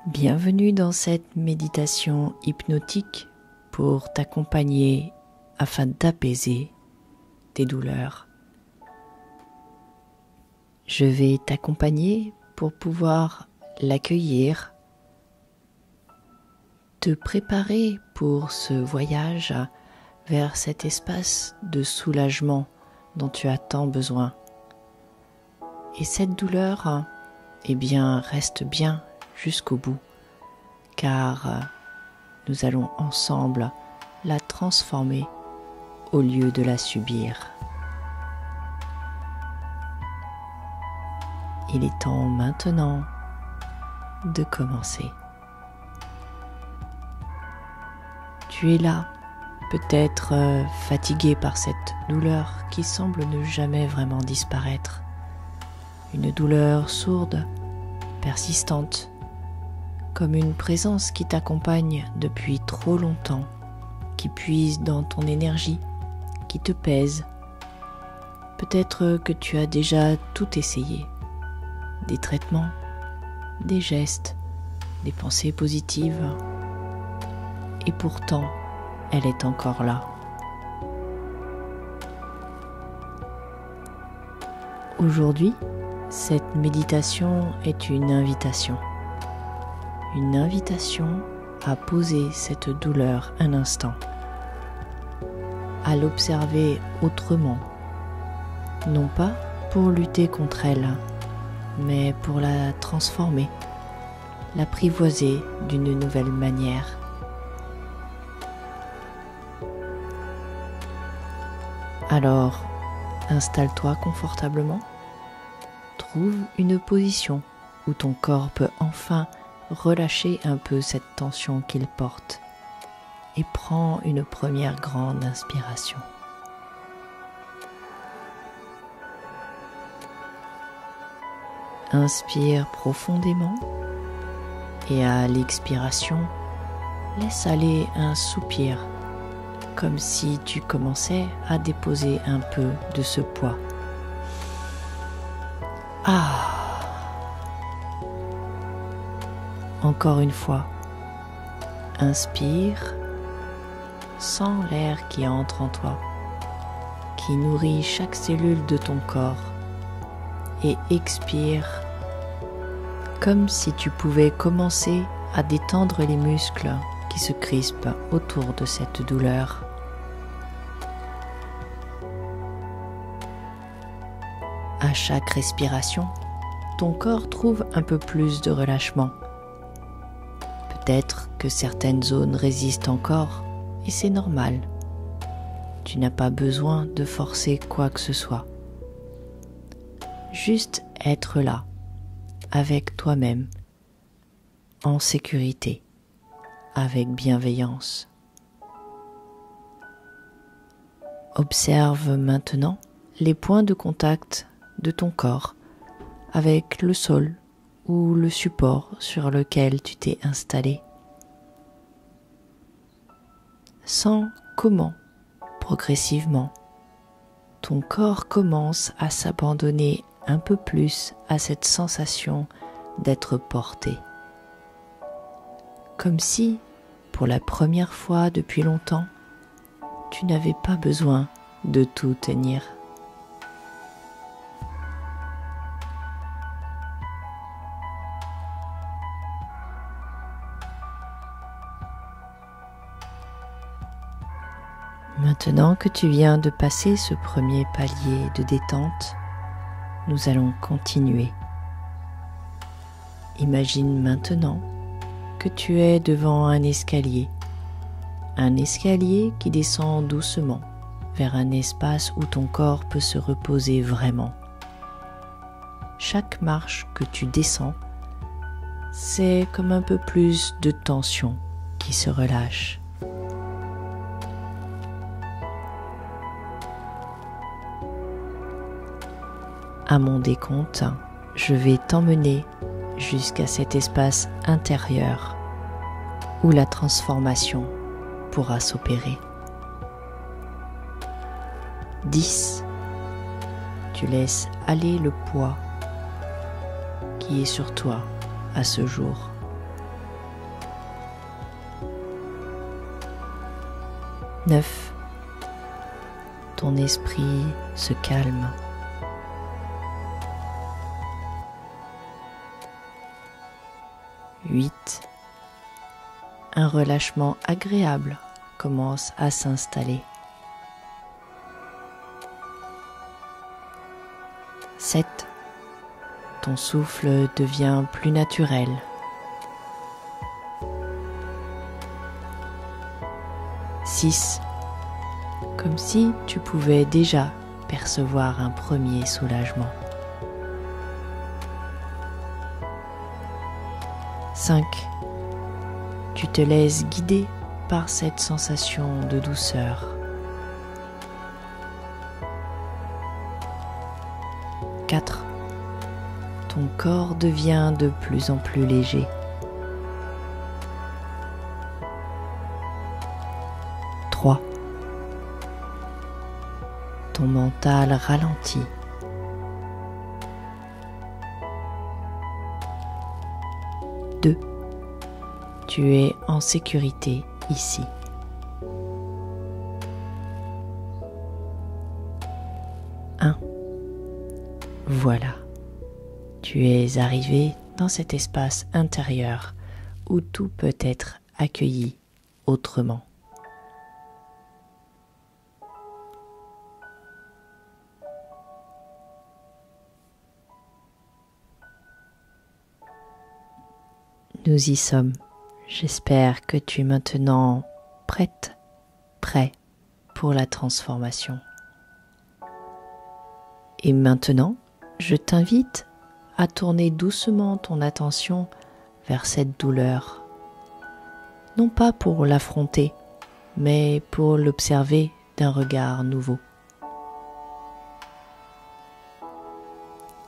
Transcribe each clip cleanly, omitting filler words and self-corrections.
Bienvenue dans cette méditation hypnotique pour t'accompagner afin d'apaiser tes douleurs. Je vais t'accompagner pour pouvoir l'accueillir, te préparer pour ce voyage vers cet espace de soulagement dont tu as tant besoin. Et cette douleur, reste bien jusqu'au bout, car nous allons ensemble la transformer au lieu de la subir. Il est temps maintenant de commencer. Tu es là, peut-être fatigué par cette douleur qui semble ne jamais vraiment disparaître. Une douleur sourde, persistante, comme une présence qui t'accompagne depuis trop longtemps, qui puise dans ton énergie, qui te pèse. Peut-être que tu as déjà tout essayé. Des traitements, des gestes, des pensées positives. Et pourtant, elle est encore là. Aujourd'hui, cette méditation est une invitation. Une invitation à poser cette douleur un instant, à l'observer autrement, non pas pour lutter contre elle, mais pour la transformer, l'apprivoiser d'une nouvelle manière. Alors, installe-toi confortablement, trouve une position où ton corps peut enfin relâcher un peu cette tension qu'il porte et prends une première grande inspiration. Inspire profondément et à l'expiration, laisse aller un soupir comme si tu commençais à déposer un peu de ce poids. Encore une fois, inspire, sens l'air qui entre en toi, qui nourrit chaque cellule de ton corps, et expire comme si tu pouvais commencer à détendre les muscles qui se crispent autour de cette douleur. À chaque respiration, ton corps trouve un peu plus de relâchement. Peut-être que certaines zones résistent encore et c'est normal. Tu n'as pas besoin de forcer quoi que ce soit. Juste être là, avec toi-même, en sécurité, avec bienveillance. Observe maintenant les points de contact de ton corps avec le sol ou le support sur lequel tu t'es installé. Sens comment, progressivement, ton corps commence à s'abandonner un peu plus à cette sensation d'être porté. Comme si, pour la première fois depuis longtemps, tu n'avais pas besoin de tout tenir. Maintenant que tu viens de passer ce premier palier de détente, nous allons continuer. Imagine maintenant que tu es devant un escalier qui descend doucement vers un espace où ton corps peut se reposer vraiment. Chaque marche que tu descends, c'est comme un peu plus de tension qui se relâche. À mon décompte, je vais t'emmener jusqu'à cet espace intérieur où la transformation pourra s'opérer. 10. Tu laisses aller le poids qui est sur toi à ce jour. 9. Ton esprit se calme. 8. Un relâchement agréable commence à s'installer. 7. Ton souffle devient plus naturel. 6. Comme si tu pouvais déjà percevoir un premier soulagement. 5. Tu te laisses guider par cette sensation de douceur. 4. Ton corps devient de plus en plus léger. 3. Ton mental ralentit. 2. Tu es en sécurité ici. 1. Voilà, tu es arrivé dans cet espace intérieur où tout peut être accueilli autrement. Nous y sommes. J'espère que tu es maintenant prête, prêt pour la transformation. Et maintenant, je t'invite à tourner doucement ton attention vers cette douleur. Non pas pour l'affronter, mais pour l'observer d'un regard nouveau.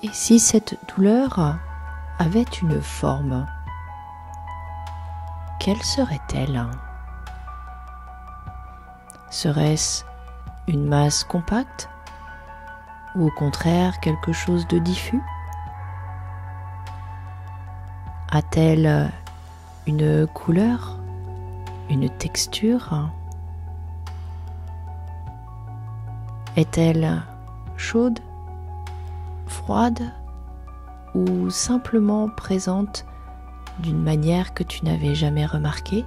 Et si cette douleur avait une forme, quelle serait-elle ? Serait-ce une masse compacte ou au contraire quelque chose de diffus ? A-t-elle une couleur, une texture ? Est-elle chaude, froide ou simplement présente d'une manière que tu n'avais jamais remarquée ?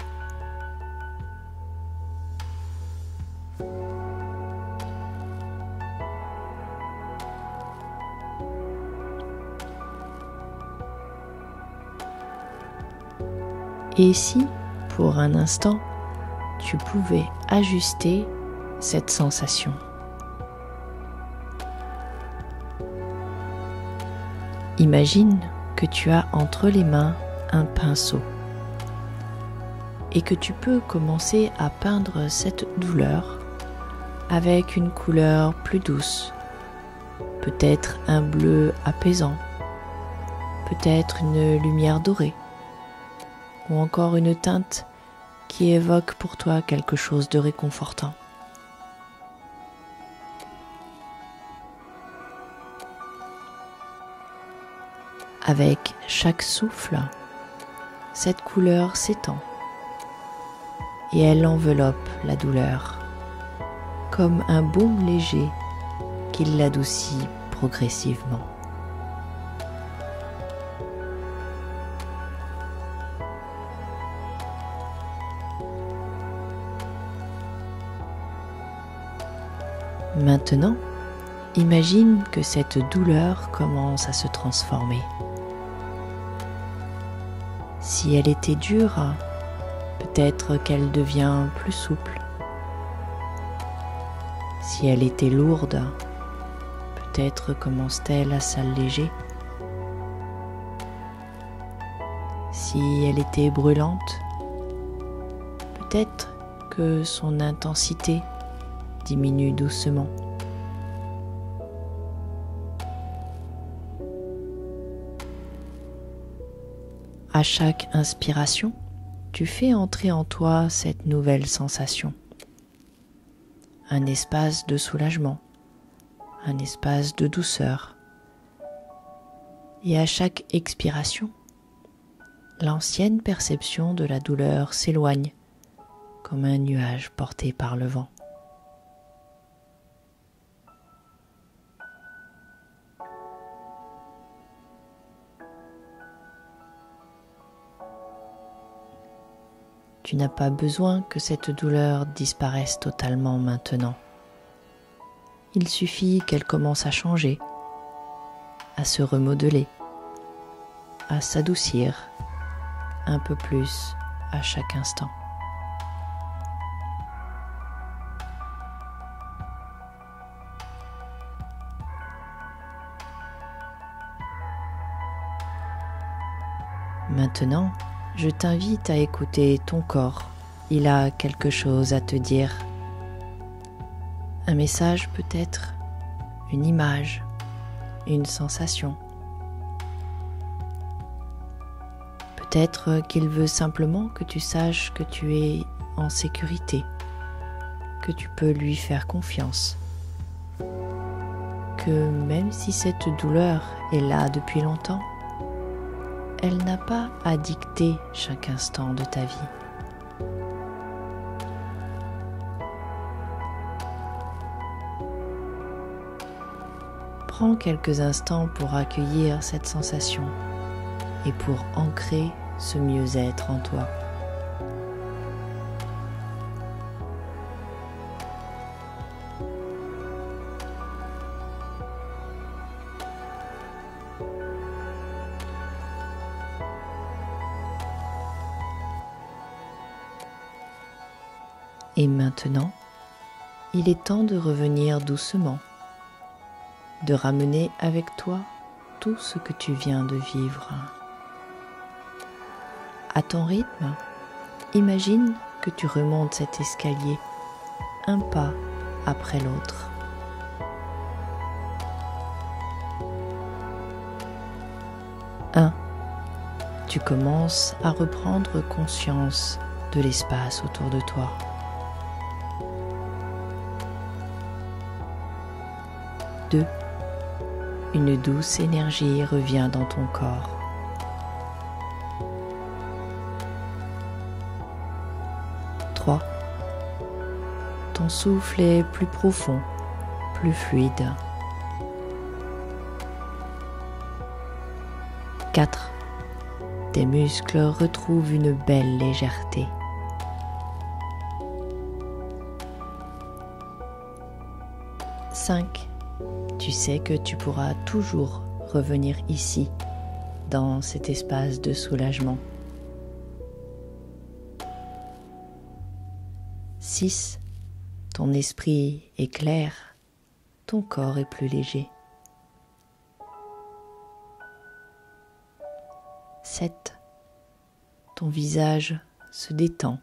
Et si, pour un instant, tu pouvais ajuster cette sensation ? Imagine que tu as entre les mains un pinceau et que tu peux commencer à peindre cette douleur avec une couleur plus douce, peut-être un bleu apaisant, peut-être une lumière dorée ou encore une teinte qui évoque pour toi quelque chose de réconfortant. Avec chaque souffle, cette couleur s'étend et elle enveloppe la douleur comme un baume léger qui l'adoucit progressivement. Maintenant, imagine que cette douleur commence à se transformer. Si elle était dure, peut-être qu'elle devient plus souple. Si elle était lourde, peut-être commence-t-elle à s'alléger. Si elle était brûlante, peut-être que son intensité diminue doucement. À chaque inspiration, tu fais entrer en toi cette nouvelle sensation. Un espace de soulagement, un espace de douceur. Et à chaque expiration, l'ancienne perception de la douleur s'éloigne, comme un nuage porté par le vent. Tu n'as pas besoin que cette douleur disparaisse totalement maintenant. Il suffit qu'elle commence à changer, à se remodeler, à s'adoucir un peu plus à chaque instant. Maintenant, je t'invite à écouter ton corps. Il a quelque chose à te dire. Un message peut-être, une image, une sensation. Peut-être qu'il veut simplement que tu saches que tu es en sécurité, que tu peux lui faire confiance, que même si cette douleur est là depuis longtemps, elle n'a pas à dicter chaque instant de ta vie. Prends quelques instants pour accueillir cette sensation et pour ancrer ce mieux-être en toi. Et maintenant, il est temps de revenir doucement, de ramener avec toi tout ce que tu viens de vivre. À ton rythme, imagine que tu remontes cet escalier, un pas après l'autre. Tu commences à reprendre conscience de l'espace autour de toi. 2. Une douce énergie revient dans ton corps. 3. Ton souffle est plus profond, plus fluide. 4. Tes muscles retrouvent une belle légèreté. 5. Tu sais que tu pourras toujours revenir ici, dans cet espace de soulagement. 6. Ton esprit est clair, ton corps est plus léger. 7. Ton visage se détend.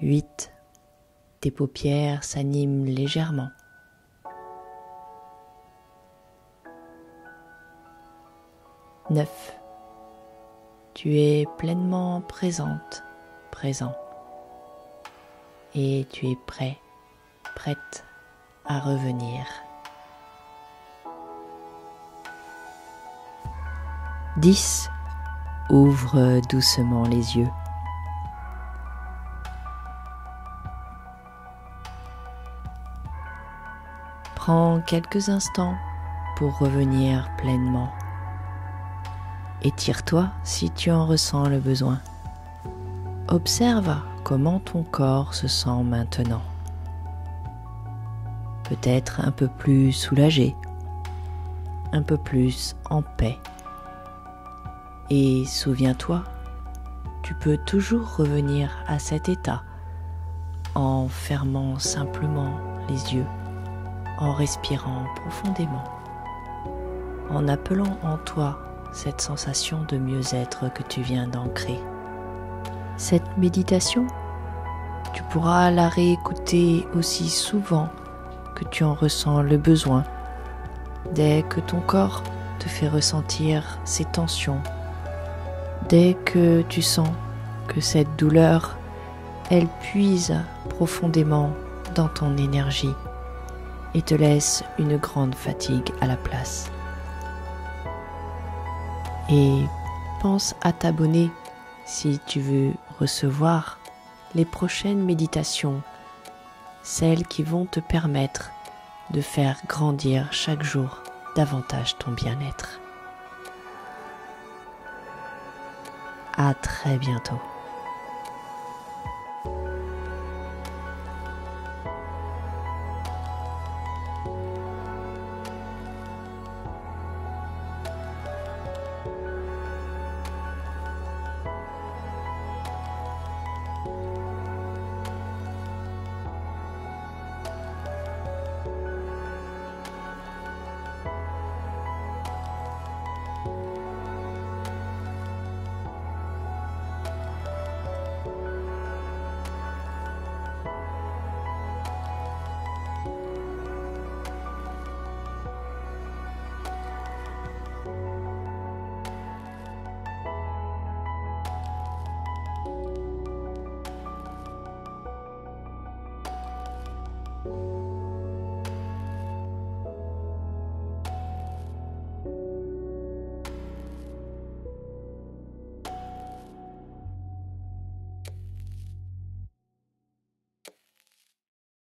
8. Tes paupières s'animent légèrement. 9. Tu es pleinement présente, présent. Et tu es prêt, prête à revenir. 10. Ouvre doucement les yeux. Prends quelques instants pour revenir pleinement. Étire-toi si tu en ressens le besoin. Observe comment ton corps se sent maintenant. Peut-être un peu plus soulagé, un peu plus en paix. Et souviens-toi, tu peux toujours revenir à cet état en fermant simplement les yeux, en respirant profondément, en appelant en toi cette sensation de mieux-être que tu viens d'ancrer. Cette méditation, tu pourras la réécouter aussi souvent que tu en ressens le besoin, dès que ton corps te fait ressentir ces tensions, dès que tu sens que cette douleur, elle puise profondément dans ton énergie et te laisse une grande fatigue à la place. Et pense à t'abonner si tu veux recevoir les prochaines méditations, celles qui vont te permettre de faire grandir chaque jour davantage ton bien-être. À très bientôt.